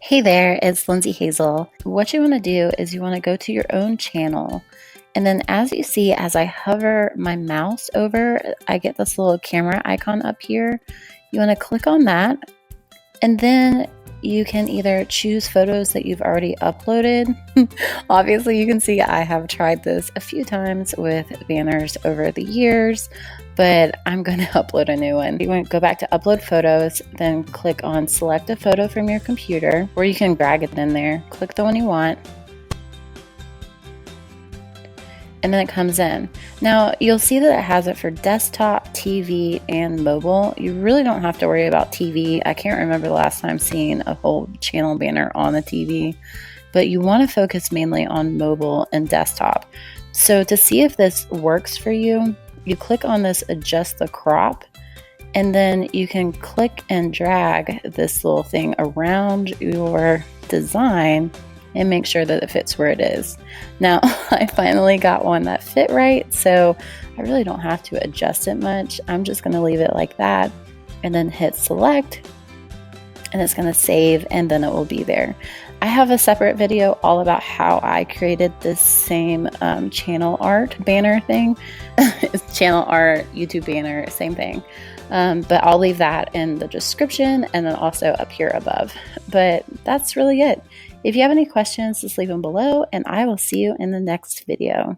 Hey there, it's Lindsey Hazel. What you want to do is you want to go to your own channel. And then as you see, as I hover my mouse over, I get this little camera icon up here. You want to click on that. And then you can either choose photos that you've already uploaded. Obviously, you can see I have tried this a few times with banners over the years, but I'm going to upload a new one. You want to go back to upload photos, then click on select a photo from your computer, or you can drag it in there. Click the one you want. And then it comes in. Now you'll see that it has it for desktop, TV, and mobile. You really don't have to worry about TV. I can't remember the last time seeing a whole channel banner on the TV, but you want to focus mainly on mobile and desktop. So to see if this works for you, you click on this adjust the crop, and then you can click and drag this little thing around your design and make sure that it fits where it is. Now, I finally got one that fit right, so I really don't have to adjust it much. I'm just gonna leave it like that and then hit select, and it's gonna save, and then it will be there. I have a separate video all about how I created this same channel art banner thing. It's channel art, YouTube banner, same thing. But I'll leave that in the description and then also up here above. But that's really it. If you have any questions, just leave them below, and I will see you in the next video.